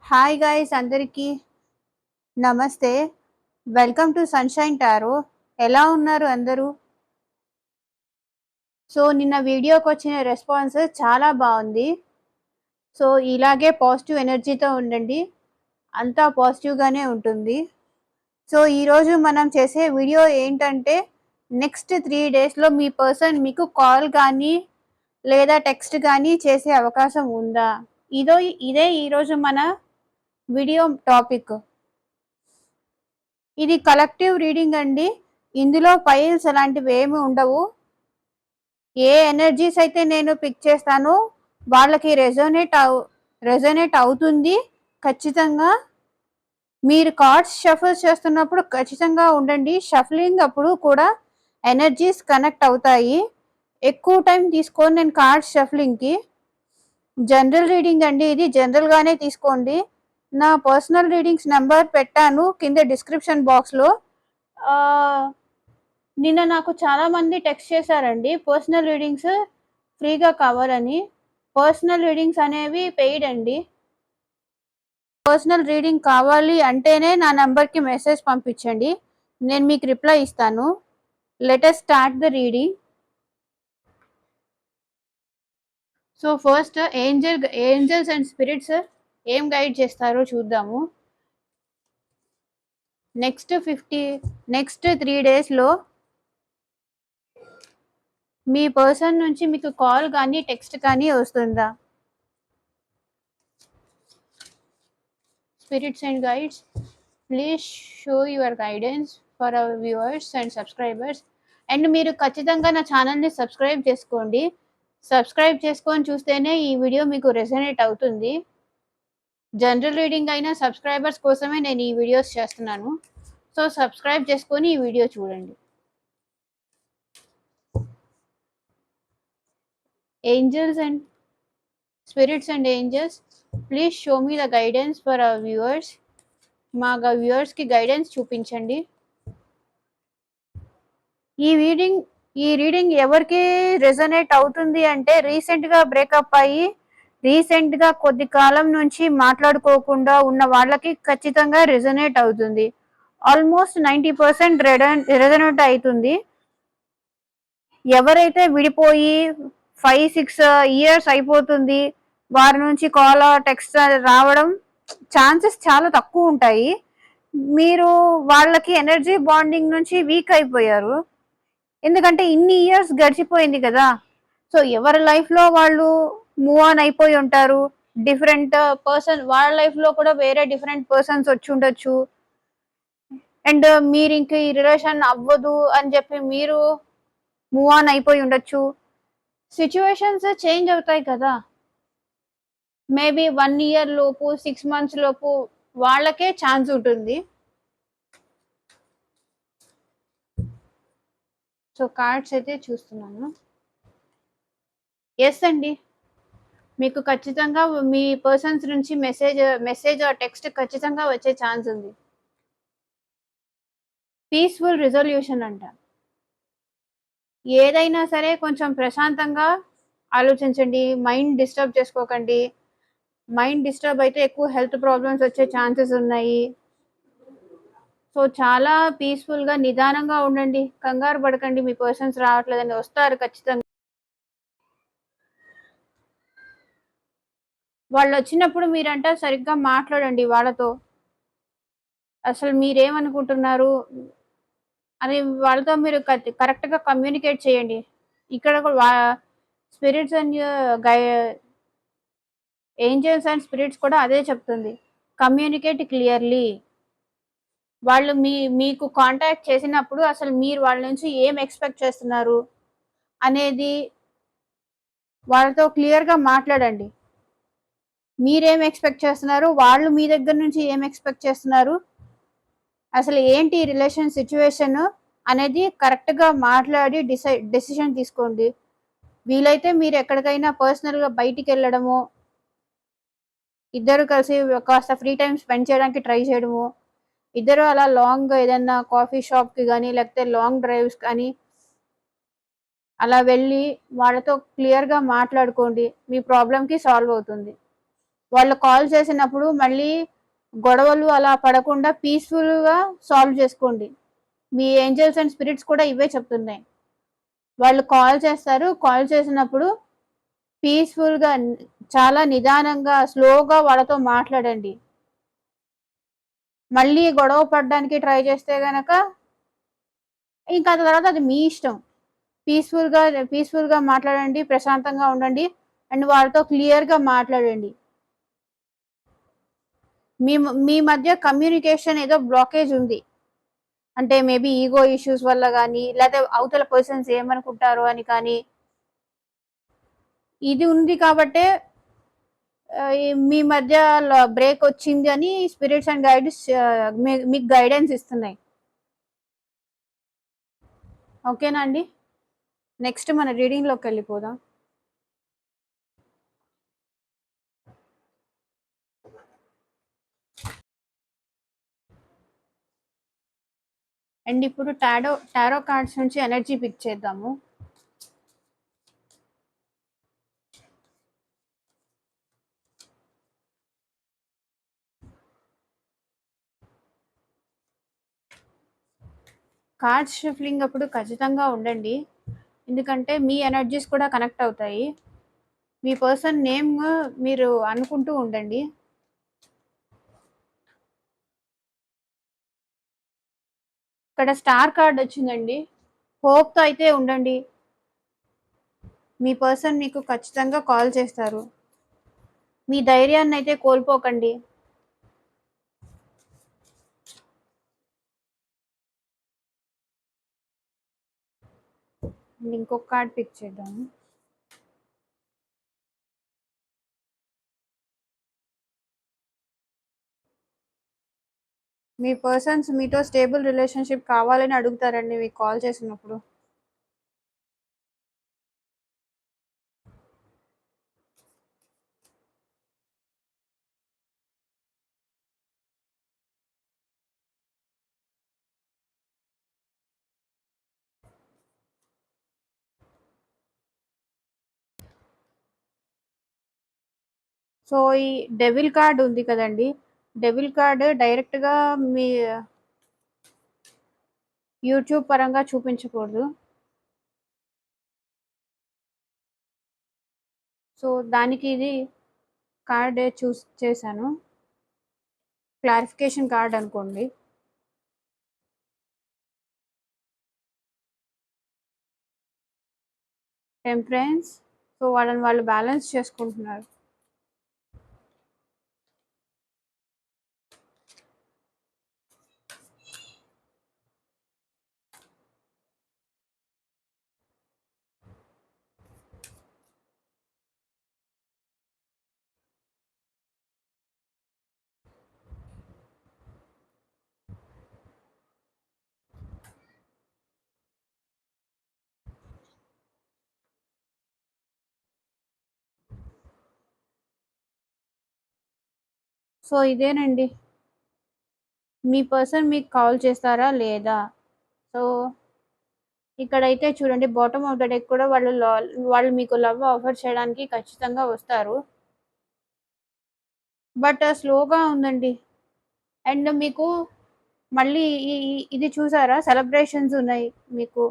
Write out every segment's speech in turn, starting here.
Hi guys అందరికీ నమస్తే. Welcome to sunshine tarot. ఎలా ఉన్నారు అందరూ? సో నిన్న వీడియోకొచ్చిన రెస్పాన్స్ చాలా బాగుంది. సో ఇలాగే పాజిటివ్ ఎనర్జీతో ఉండండి. అంతా పాజిటివ్‌గానే ఉంటుంది. సో ఈరోజు మనం చేసే వీడియో ఏంటంటే నెక్స్ట్ 3 డేస్‌లో మీ పర్సన్ మీకు కాల్ కానీ లేదా టెక్స్ట్ కానీ చేసే అవకాశం ఉందా? ఇదే ఈరోజు మన వీడియో టాపిక్. ఇది కలెక్టివ్ రీడింగ్ అండి. ఇందులో ఫైల్స్ అలాంటివి ఏమి ఉండవు. ఏ ఎనర్జీస్ అయితే నేను పిక్ చేస్తానో వాళ్ళకి రెజోనేట్ అవుతుంది ఖచ్చితంగా. మీరు కార్డ్స్ షఫల్ చేస్తున్నప్పుడు ఖచ్చితంగా ఉండండి. షఫలింగ్ అప్పుడు కూడా ఎనర్జీస్ కనెక్ట్ అవుతాయి. ఎక్కువ టైం తీసుకొని నేను కార్డ్స్ షఫలింగ్కి. జనరల్ రీడింగ్ అండి, ఇది జనరల్గానే తీసుకోండి. నా పర్సనల్ రీడింగ్స్ నెంబర్ పెట్టాను కింద డిస్క్రిప్షన్ బాక్స్లో. నిన్న నాకు చాలా మంది టెక్స్ట్ చేశారండి పర్సనల్ రీడింగ్స్ ఫ్రీగా కావాలని. పర్సనల్ రీడింగ్స్ అనేవి పెయిడ్ అండి. పర్సనల్ రీడింగ్ కావాలి అంటేనే నా నెంబర్కి మెసేజ్ పంపించండి, నేను మీకు రిప్లై ఇస్తాను. Let us start the reading. So first angels and spirits ఏం గైడ్ చేస్తారో చూద్దాము. నెక్స్ట్ 3 డేస్లో మీ పర్సన్ నుంచి మీకు కాల్ కానీ టెక్స్ట్ కానీ వస్తుందా? Spirits and guides, please show your guidance for our viewers and subscribers. And మీరు ఖచ్చితంగా నా ఛానల్ని సబ్స్క్రైబ్ చేసుకోండి. సబ్స్క్రైబ్ చేసుకొని చూస్తేనే ఈ వీడియో మీకు రెజనేట్ అవుతుంది. జనరల్ రీడింగ్ అయినా సబ్స్క్రైబర్స్ కోసమే నేను ఈ వీడియోస్ చేస్తున్నాను. సో సబ్స్క్రైబ్ చేసుకొని ఈ వీడియో చూడండి. Angels and spirits and angels, please show me the guidance for our viewers. మా వ్యూవర్స్కి గైడెన్స్ చూపించండి. ఈ రీడింగ్ ఎవరికి రెజనేట్ అవుతుంది అంటే రీసెంట్గా బ్రేకప్ అయ్యి రీసెంట్గా కొద్ది కాలం నుంచి మాట్లాడుకోకుండా ఉన్న వాళ్ళకి ఖచ్చితంగా రెజనేట్ అవుతుంది. ఆల్మోస్ట్ 90% రెజనేట్ అవుతుంది. ఎవరైతే విడిపోయి 5-6 ఇయర్స్ అయిపోతుంది వారి నుంచి కాల్ టెక్స్ట్ రావడం ఛాన్సెస్ చాలా తక్కువ ఉంటాయి. మీరు వాళ్ళకి ఎనర్జీ బాండింగ్ నుంచి వీక్ అయిపోయారు, ఎందుకంటే ఇన్ని ఇయర్స్ గడిచిపోయింది కదా. సో ఎవరి లైఫ్లో వాళ్ళు మూవ్ ఆన్ అయిపోయి ఉంటారు. డిఫరెంట్ పర్సన్ వాళ్ళ లైఫ్లో కూడా వేరే డిఫరెంట్ పర్సన్స్ వచ్చి ఉండొచ్చు. అండ్ మీరు ఇంక ఈ రిలేషన్ అవ్వదు అని చెప్పి మీరు మూవ్ ఆన్ అయిపోయి ఉండొచ్చు. సిచ్యువేషన్స్ చేంజ్ అవుతాయి కదా. మేబీ 1 ఇయర్ లోపు 6 months లోపు వాళ్ళకే ఛాన్స్ ఉంటుంది. సో కార్డ్స్ అయితే చూస్తున్నాను. ఎస్ అండి, మీకు ఖచ్చితంగా మీ పర్సన్స్ నుంచి మెసేజ్ టెక్స్ట్ ఖచ్చితంగా వచ్చే ఛాన్స్ ఉంది. పీస్ఫుల్ రిజల్యూషన్ అంట. ఏదైనా సరే కొంచెం ప్రశాంతంగా ఆలోచించండి, మైండ్ డిస్టర్బ్ చేసుకోకండి. మైండ్ డిస్టర్బ్ అయితే ఎక్కువ హెల్త్ ప్రాబ్లమ్స్ వచ్చే ఛాన్సెస్ ఉన్నాయి. సో చాలా పీస్ఫుల్గా నిదానంగా ఉండండి, కంగారు పడకండి. మీ పర్సన్స్ రావట్లేదని, వస్తారు ఖచ్చితంగా. వాళ్ళు వచ్చినప్పుడు మీరంట సరిగ్గా మాట్లాడండి వాళ్ళతో. అసలు మీరేమనుకుంటున్నారు అని వాళ్ళతో మీరు కరెక్ట్గా కమ్యూనికేట్ చేయండి. ఇక్కడ spirits and angels and spirits కూడా అదే చెప్తుంది, కమ్యూనికేట్ క్లియర్లీ. వాళ్ళు మీకు కాంటాక్ట్ చేసినప్పుడు అసలు మీరు వాళ్ళ నుంచి ఏం ఎక్స్పెక్ట్ చేస్తున్నారు అనేది వాళ్ళతో క్లియర్గా మాట్లాడండి. మీరేం ఎక్స్పెక్ట్ చేస్తున్నారు, వాళ్ళు మీ దగ్గర నుంచి ఏం ఎక్స్పెక్ట్ చేస్తున్నారు, అసలు ఏంటి రిలేషన్ సిచ్యువేషన్ అనేది కరెక్ట్గా మాట్లాడి డెసిషన్ తీసుకోండి. వీలైతే మీరు ఎక్కడికైనా పర్సనల్గా బయటికి వెళ్ళడము, ఇద్దరు కలిసి కాస్త ఫ్రీ టైం స్పెండ్ చేయడానికి ట్రై చేయడము, ఇద్దరు అలా లాంగ్ ఏదైనా కాఫీ షాప్కి కానీ లేకపోతే లాంగ్ డ్రైవ్స్ కానీ అలా వెళ్ళి వాళ్ళతో క్లియర్గా మాట్లాడుకోండి. మీ ప్రాబ్లంకి సాల్వ్ అవుతుంది. వాళ్ళు కాల్ చేసినప్పుడు మళ్ళీ గొడవలు అలా పడకుండా పీస్ఫుల్గా సాల్వ్ చేసుకోండి. మీ ఏంజల్స్ అండ్ స్పిరిట్స్ కూడా ఇవే చెప్తున్నాయి. వాళ్ళు కాల్ చేస్తారు. కాల్ చేసినప్పుడు పీస్ఫుల్గా చాలా నిదానంగా స్లోగా వాళ్ళతో మాట్లాడండి. మళ్ళీ గొడవ పడడానికి ట్రై చేస్తే గనక ఇంకా తర్వాత అది మీ ఇష్టం. పీస్ఫుల్గా మాట్లాడండి, ప్రశాంతంగా ఉండండి అండ్ వాళ్ళతో క్లియర్గా మాట్లాడండి. మీ మీ మధ్య కమ్యూనికేషన్ ఏదో బ్లాకేజ్ ఉంది అంటే మేబీ ఈగో ఇష్యూస్ వల్ల కానీ లేకపోతే అవతల పర్సన్స్ ఏమనుకుంటారు అని కానీ ఇది ఉంది కాబట్టే మీ మధ్య బ్రేక్ వచ్చింది అని స్పిరిట్స్ అండ్ గైడ్స్ మీకు గైడెన్స్ ఇస్తున్నాయి. ఓకేనా అండి? నెక్స్ట్ మన రీడింగ్లోకి వెళ్ళిపోదాం. అండ్ ఇప్పుడు టారో కార్డ్స్ నుంచి ఎనర్జీ పిక్ చేద్దాము. కార్డ్స్ షఫ్లింగ్ అప్పుడు ఖచ్చితంగా ఉండండి, ఎందుకంటే మీ ఎనర్జీస్ కూడా కనెక్ట్ అవుతాయి. మీ పర్సన్ నేమ్ మీరు అనుకుంటూ ఉండండి. ఇక్కడ స్టార్ కార్డ్ వచ్చిందండి. హోప్తో అయితే ఉండండి, మీ పర్సన్ మీకు ఖచ్చితంగా కాల్ చేస్తారు. మీ ధైర్యాన్ని అయితే కోల్పోకండి. ఇంకొక కార్డ్ పిక్ చేద్దాము. మీ పర్సన్స్ మీతో స్టేబుల్ రిలేషన్షిప్ కావాలని అడుగుతారండి మీకు కాల్ చేసినప్పుడు. సో ఈ డెవిల్ కార్డ్ ఉంది కదండి, డెవిల్ కార్డ్ డైరెక్ట్గా మీ యూట్యూబ్ పరంగా చూపించకూడదు. సో దానికి ఇది కార్డ్ చూస్ చేశాను, క్లారిఫికేషన్ కార్డ్ అనుకోండి. టెంపరెన్స్. సో వాళ్ళని వాళ్ళు బ్యాలెన్స్ చేసుకుంటున్నారు. సో ఇదేనండి, మీ పర్సన్ మీకు కాల్ చేస్తారా లేదా. సో ఇక్కడైతే చూడండి, బాటమ్ ఆఫ్ ద డెక్ కూడా వాళ్ళు మీకు లవ్ ఆఫర్ చేయడానికి ఖచ్చితంగా వస్తారు, బట్ స్లోగా ఉందండి. అండ్ మీకు మళ్ళీ ఇది చూసారా, సెలబ్రేషన్స్ ఉన్నాయి మీకు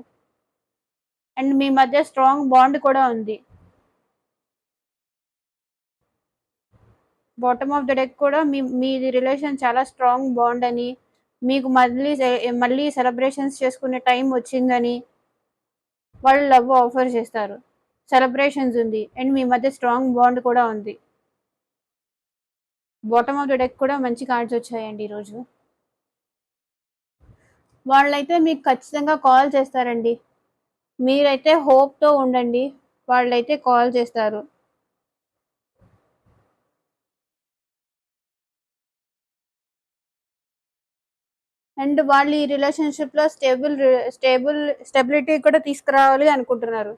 అండ్ మీ మధ్య స్ట్రాంగ్ బాండ్ కూడా ఉంది. బాటమ్ ఆఫ్ ద డెక్ కూడా మీది రిలేషన్ చాలా స్ట్రాంగ్ బాండ్ అని, మీకు మళ్ళీ సెలబ్రేషన్స్ చేసుకునే టైం వచ్చిందని వాళ్ళు లవ్ ఆఫర్ చేస్తారు. సెలబ్రేషన్స్ ఉంది అండ్ మీ మధ్య స్ట్రాంగ్ బాండ్ కూడా ఉంది. బాటమ్ ఆఫ్ ద డెక్ కూడా మంచి కార్డ్స్ వచ్చాయండి ఈరోజు. వాళ్ళైతే మీకు ఖచ్చితంగా కాల్ చేస్తారండి, మీరైతే హోప్తో ఉండండి, వాళ్ళైతే కాల్ చేస్తారు. అండ్ వాళ్ళు ఈ రిలేషన్షిప్లో స్టెబిలిటీ కూడా తీసుకురావాలి అనుకుంటున్నారు.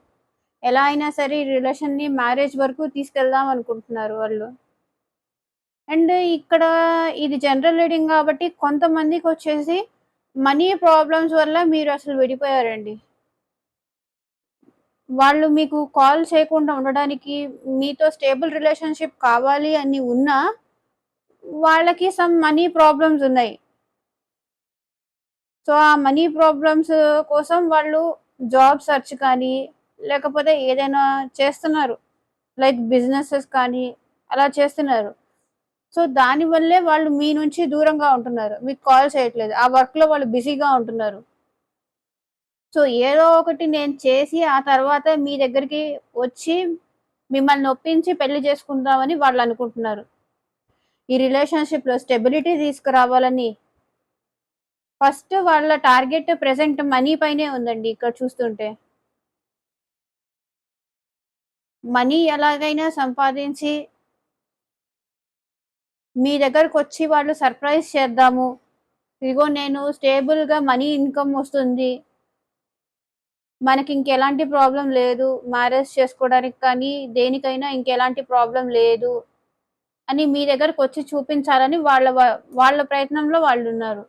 ఎలా అయినా సరే ఈ రిలేషన్ని మ్యారేజ్ వరకు తీసుకెళ్దాం అనుకుంటున్నారు వాళ్ళు. అండ్ ఇక్కడ ఇది జనరల్ రీడింగ్ కాబట్టి కొంతమందికి వచ్చేసి మనీ ప్రాబ్లమ్స్ వల్ల మీరు అసలు విడిపోయారండి. వాళ్ళు మీకు కాల్ చేయకుండా ఉండడానికి మీతో స్టేబుల్ రిలేషన్‌షిప్ కావాలి అని ఉన్నా, వాళ్ళకి సమ్ మనీ ప్రాబ్లమ్స్ ఉన్నాయి. సో, ఆ మనీ ప్రాబ్లమ్స్ కోసం వాళ్ళు జాబ్ సెర్చ్ కానీ, లేకపోతే ఏదైనా చేస్తున్నారు. లైక్ బిజినెసెస్ కానీ అలా చేస్తున్నారు. సో, దానివల్లే వాళ్ళు మీ నుంచి దూరంగా ఉంటున్నారు. మీకు కాల్ చేయట్లేదు. ఆ వర్క్‌లో వాళ్ళు బిజీగా ఉంటున్నారు. సో, ఏదో ఒకటి నేను చేసి ఆ తర్వాత మీ దగ్గరికి వచ్చి మిమ్మల్ని ఒప్పించి పెళ్లి చేసుకుందామని వాళ్ళనుకుంటున్నారు. ఈ రిలేషన్‌షిప్‌లో స్టెబిలిటీ తీసుకురావాలని ఫస్ట్ వాళ్ళ టార్గెట్ ప్రెజెంట్ మనీ పైనే ఉందండి ఇక్కడ చూస్తుంటే. మనీ ఎలాగైనా సంపాదించి మీ దగ్గరకొచ్చి వాళ్ళు సర్ప్రైజ్ చేద్దాము. ఇదిగో నేను స్టేబుల్‌గా మనీ ఇన్‌కమ్ వస్తుంది. మనకింకెలాంటి ప్రాబ్లమ్ లేదు. మ్యారేజ్ చేసుకోవడానికి కానీ, దేనికైనా ఇంకెలాంటి ప్రాబ్లమ్ లేదు అని మీ దగ్గరకొచ్చి చూపించాలని వాళ్ళ ప్రయత్నంలో వాళ్ళున్నారు.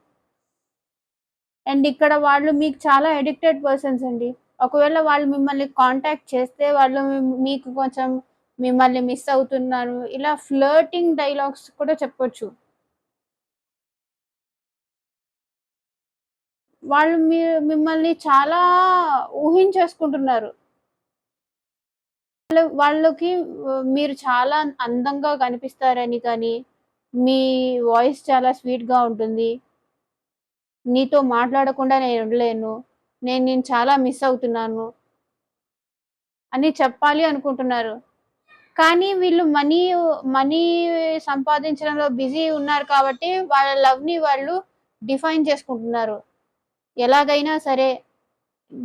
అండ్ ఇక్కడ వాళ్ళు మీకు చాలా అడిక్టెడ్ పర్సన్స్ అండి. ఒకవేళ వాళ్ళు మిమ్మల్ని కాంటాక్ట్ చేస్తే వాళ్ళు మీకు కొంచెం మిమ్మల్ని మిస్ అవుతున్నాను. ఇలా ఫ్లర్టింగ్ డైలాగ్స్ కూడా చెప్పొచ్చు. వాళ్ళు మిమ్మల్ని చాలా ఊహించేసుకుంటున్నారు. వాళ్ళకి మీరు చాలా అందంగా కనిపిస్తారని కానీ, మీ వాయిస్ చాలా స్వీట్‌గా ఉంటుంది. నీతో మాట్లాడకుండా నేను ఉండలేను. నేను నిన్ను చాలా మిస్ అవుతున్నాను అని చెప్పాలి అనుకుంటున్నారు. కానీ వీళ్ళు మనీ సంపాదించడంలో బిజీ ఉన్నారు కాబట్టి వాళ్ళ లవ్‌ని వాళ్ళు డిఫైన్ చేసుకుంటున్నారు. ఎలాగైనా సరే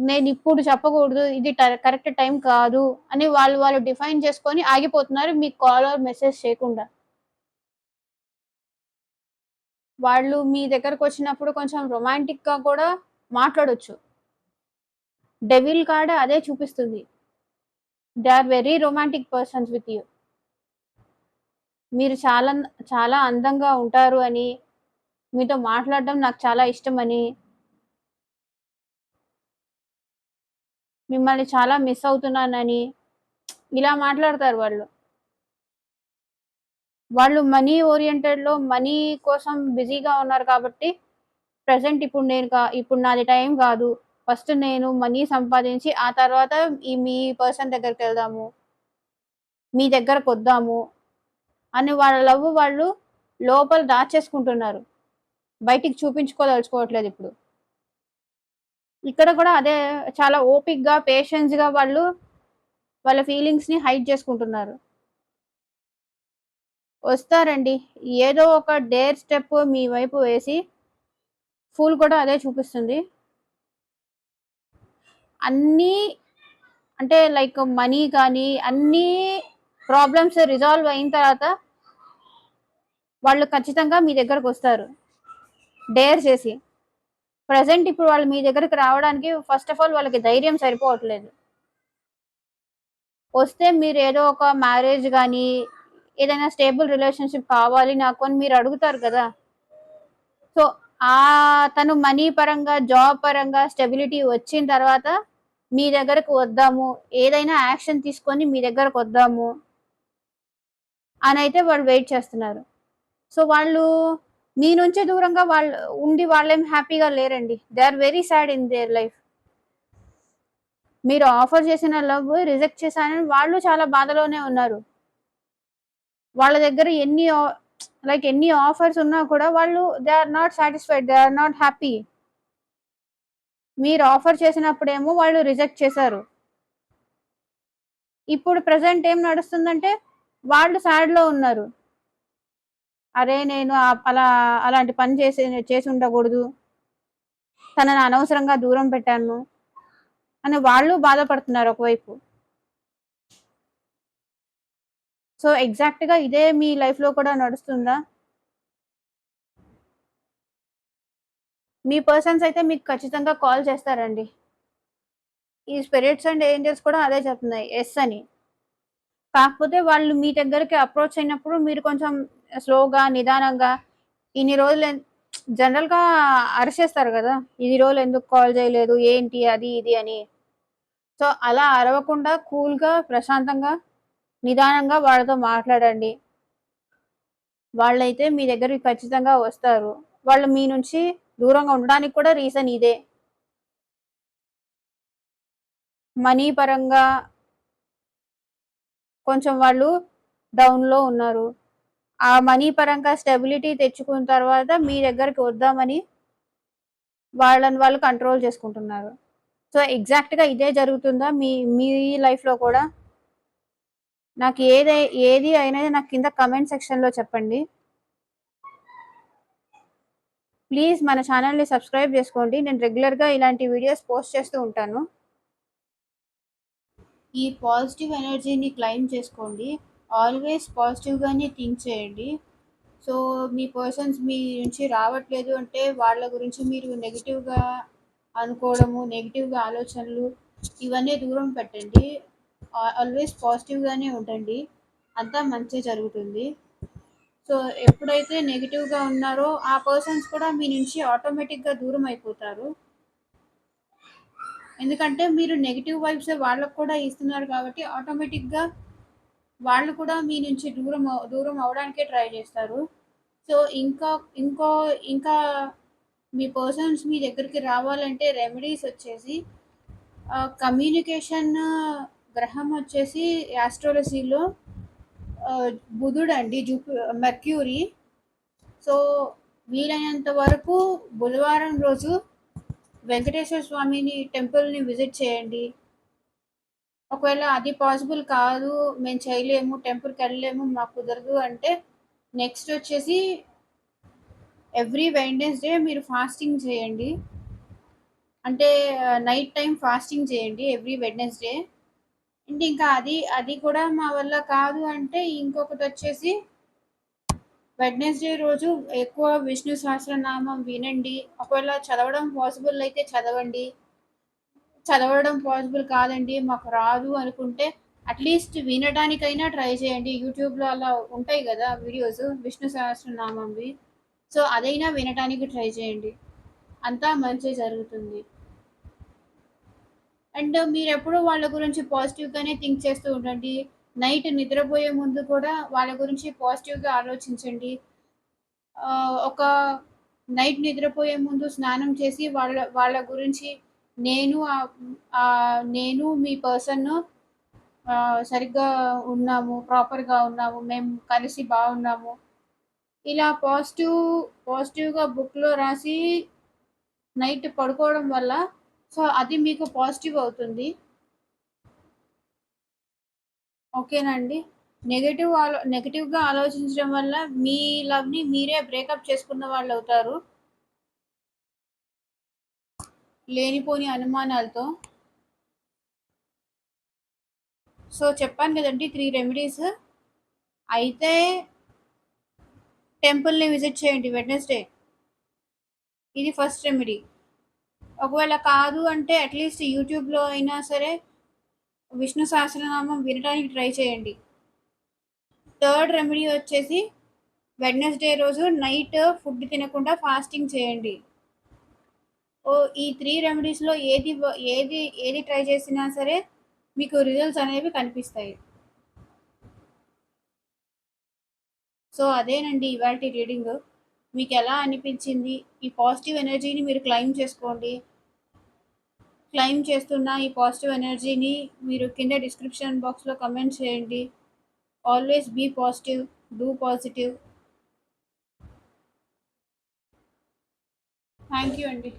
నేనిప్పుడు చెప్పకూడదు. ఇది కరెక్ట్ టైం కాదు అని వాళ్ళు డిఫైన్ చేసుకొని ఆగిపోతున్నారు మీకు కాల్ ఆర్ మెసేజ్ చేయకుండా. వాళ్ళు మీ దగ్గరకొచ్చినప్పుడు కొంచెం రొమాంటిక్‌గా కూడా మాట్లాడొచ్చు. డెవిల్ కార్డ్ అదే చూపిస్తుంది. They are very romantic persons with you. మీరు చాలా అందంగా ఉంటారు అని, మీతో మాట్లాడడం నాకు చాలా ఇష్టమని, మిమ్మల్ని చాలా మిస్ అవుతున్నానని ఇలా మాట్లాడతారు వాళ్ళు. వాళ్ళు మనీ ఓరియెంటెడ్‌లో మనీ కోసం బిజీగా ఉన్నారు కాబట్టి ప్రెజెంట్ ఇప్పుడు నాది టైం కాదు. ఫస్ట్ నేను మనీ సంపాదించి ఆ తర్వాత మీ పర్సన్ దగ్గరికెళ్దాము. మీ దగ్గరకొద్దాము అని వాళ్ళ లవ్ వాళ్ళు లోపల దాచేసుకుంటున్నారు. బయటికి చూపించుకోదలుచుకోవట్లేదిప్పుడు. ఇక్కడ కూడా అదే చాలా ఓపికగా, పేషెన్స్‌గా వాళ్ళ ఫీలింగ్స్‌ని హైడ్ చేసుకుంటున్నారు. వస్తారండి. ఏదో ఒక డేర్ స్టెప్ మీ వైపు వేసి ఫూల్ కూడా అదే చూపిస్తుంది. అన్నీ అంటే లైక్ మనీ కానీ అన్నీ ప్రాబ్లమ్స్ రిజాల్వ్ అయిన తర్వాత వాళ్ళు ఖచ్చితంగా మీ దగ్గరకొస్తారు. డేర్ చేసి. ప్రెజెంట్ ఇప్పుడు వాళ్ళు మీ దగ్గరికి రావడానికి ఫస్ట్ ఆఫ్ ఆల్ వాళ్ళకి ధైర్యం సరిపోవట్లేదు. వస్తే మీరేదో ఒక మ్యారేజ్ గాని, ఏదైనా స్టేబుల్ రిలేషన్‌షిప్ కావాలి నాకు అని మీరు అడుగుతారు కదా! సో, తను మనీ పరంగా, జాబ్ పరంగా స్టెబిలిటీ వచ్చిన తర్వాత మీ దగ్గరకు వద్దాము. ఏదైనా యాక్షన్ తీసుకొని మీ దగ్గరకొద్దాము అనైతే వాళ్ళు వెయిట్ చేస్తున్నారు. సో, వాళ్ళు మీ నుంచే దూరంగా వాళ్ళేమి హ్యాపీగా లేరండి. They are very sad in their life. మీరు ఆఫర్ చేసిన లవ్ రిజెక్ట్ చేశానని వాళ్ళు చాలా బాధలోనే ఉన్నారు. వాళ్ళ దగ్గర ఎన్ని ఆఫర్స్ ఉన్నా కూడా వాళ్ళు they are not satisfied. They are not happy. మీరు ఆఫర్ చేసినప్పుడేమో వాళ్ళు రిజెక్ట్ చేశారు. ఇప్పుడు ప్రెజెంట్ ఏం నడుస్తుందంటే వాళ్ళు సాడ్‌లో ఉన్నారు. అరే! నేను అలాంటి పని చేసుండకూడదు. తనని అనవసరంగా దూరం పెట్టాను అని వాళ్ళు బాధపడుతున్నారు ఒకవైపు. సో, ఎగ్జాక్ట్‌గా ఇదే మీ లైఫ్‌లో కూడా నడుస్తుందా? మీ పర్సన్స్ అయితే మీకు ఖచ్చితంగా కాల్ చేస్తారండి. ఈ స్పిరిట్స్ అండ్ ఏంజెల్స్ కూడా అదే చెప్తున్నాయి. యెస్ అని. కాకపోతే వాళ్ళు మీ దగ్గరికి అప్రోచ్ అయినప్పుడు మీరు కొంచెం స్లోగా, నిదానంగా ఇన్ని రోజులు జనరల్‌గా అరిచేస్తారు గదా! ఇన్ని రోజులు ఎందుకు కాల్ చేయలేదు? ఏంటి? అది ఇది అని. సో, అలా అరవకుండా కూల్‌గా, ప్రశాంతంగా, నిదానంగా వాళ్ళతో మాట్లాడండి. వాళ్ళైతే మీ దగ్గరికి ఖచ్చితంగా వస్తారు. వాళ్ళు మీ నుంచి దూరంగా ఉండడానికి కూడా రీజన్ ఇదే. మనీ పరంగా కొంచెం వాళ్ళు డౌన్‌లో ఉన్నారు. ఆ మనీ పరంగా స్టెబిలిటీ తెచ్చుకున్న తర్వాత మీ దగ్గరికి వద్దామని వాళ్ళని వాళ్ళు కంట్రోల్ చేసుకుంటున్నారు. సో, ఎగ్జాక్ట్‌గా ఇదే జరుగుతుందా మీ మీ లైఫ్‌లో కూడా? నాకు ఏది అయినా నాకు కింద కామెంట్ సెక్షన్‌లో చెప్పండి. ప్లీజ్ మన ఛానెల్‌ని సబ్స్క్రైబ్ జేసుకోండి. నేను రెగ్యులర్‌గా ఇలాంటి వీడియోస్ పోస్ట్ చేస్తూ ఉంటాను. ఈ పాజిటివ్ ఎనర్జీని క్లెయిమ్ చేసుకోండి. ఆల్వేస్ పాజిటివ్‌గానే థింక్ చేయండి. సో, మీ పర్సన్స్ మీ నుంచి రావట్లేదు అంటే వాళ్ళ గురించి మీరు నెగెటివ్‌గా అనుకోవడము, నెగెటివ్‌గా ఆలోచనలు ఇవన్నీ దూరం పెట్టండి. ఆల్వేస్ పాజిటివ్‌గానే ఉండండి. అంతా మంచే జరుగుతుంది. సో, ఎప్పుడైతే నెగెటివ్‌గా ఉన్నారో ఆ పర్సన్స్ కూడా మీ నుంచి ఆటోమేటిక్‌గా దూరం అయిపోతారు. ఎందుకంటే మీరు నెగెటివ్ వైబ్సే వాళ్ళకి కూడా ఇస్తున్నారు కాబట్టి ఆటోమేటిక్‌గా వాళ్ళు కూడా మీ నుంచి దూరం అవ్వడానికే ట్రై చేస్తారు. సో, ఇంకో ఇంకా మీ పర్సన్స్ మీ దగ్గరికి రావాలంటే రెమెడీస్ వచ్చేసి కమ్యూనికేషన్ గ్రహం వచ్చేసి యాస్ట్రాలజీలో బుధుడండి, మెర్క్యూరీ. సో, వీలైనంత వరకు బుధవారం రోజు వెంకటేశ్వర స్వామిని టెంపుల్‌ని విజిట్ చేయండి. ఒకవేళ అది పాసిబుల్ కాదు, మేము చేయలేము, టెంపుల్‌కెళ్ళలేము, మాకు కుదరదు అంటే నెక్స్ట్ వచ్చేసి ఎవ్రీ వెడ్నెస్‌డే మీరు ఫాస్టింగ్ చేయండి. అంటే నైట్ టైమ్ ఫాస్టింగ్ చేయండి ఎవ్రీ వెడ్నెస్‌డే. అంటే ఇంకా అది కూడా మా వల్ల కాదు అంటే ఇంకొకటొచ్చేసి వెడ్నెస్‌డే రోజు ఎక్కువ విష్ణు సహస్రనామం వినండి. ఒకవేళ చదవడం పాసిబుల్ అయితే చదవండి. చదవడం పాసిబుల్ కాదండి, మాకు రాదు అనుకుంటే అట్‌లీస్ట్ వినడానికైనా ట్రై చేయండి. యూట్యూబ్‌లో అలా ఉంటాయి గదా వీడియోస్ విష్ణు సహస్రనామంవి. సో, అదైనా వినటానికి ట్రై చేయండి. అంతా మంచే జరుగుతుంది. అండ్ మీరెప్పుడూ వాళ్ళ గురించి పాజిటివ్‌గానే థింక్ చేస్తూ ఉండండి. నైట్ నిద్రపోయే ముందు కూడా వాళ్ళ గురించి పాజిటివ్‌గా ఆలోచించండి. ఒక నైట్ నిద్రపోయే ముందు స్నానం చేసి వాళ్ళ వాళ్ళ గురించి నేను నేను మీ పర్సన్ సరిగ్గా ఉన్నాము, ప్రాపర్‌గా ఉన్నాము, మేము కలిసి బాగున్నాము. ఇలా పాజిటివ్‌గా బుక్‌లో రాసి నైట్ పడుకోవడం వల్ల సో, అది మీకు పాజిటివ్ అవుతుంది. ఓకేనండి. నెగెటివ్‌గా ఆలోచించడం వల్ల మీ లవ్‌ని మీరే బ్రేకప్ చేసుకున్న వాళ్ళవుతారు. లేనిపోని అనుమానాలతో. సో, చెప్పాను గదండీ 3 రెమెడీస్. అయితే టెంపుల్‌ని విజిట్ చేయండి వెడ్నెస్‌డే. ఇది ఫస్ట్ రెమెడీ. ఒకవేళ కాదు అంటే అట్‌లీస్ట్ యూట్యూబ్‌లో అయినా సరే విష్ణు సహస్రనామం వినడానికి ట్రై చేయండి. థర్డ్ రెమెడీ వచ్చేసి వెడ్నెస్‌డే రోజు నైట్ ఫుడ్ తినకుండా ఫాస్టింగ్ చేయండి. ఈ 3 రెమెడీస్‌లో ఏది ట్రై చేసినా సరే మీకు రిజల్ట్స్ అనేవి కనిపిస్తాయి. సో, అదేనండి ఇవాల్టి రీడింగు. మీకెలా అనిపించింది? ఈ పాజిటివ్ ఎనర్జీని మీరు క్లెయిమ్ చేసుకోండి. క్లెయిమ్ చేస్తున్న ఈ పాజిటివ్ ఎనర్జీని మీరు కింద డిస్క్రిప్షన్ బాక్స్‌లో కామెంట్ చేయండి. Always be positive. Do positive. Thank you అండి.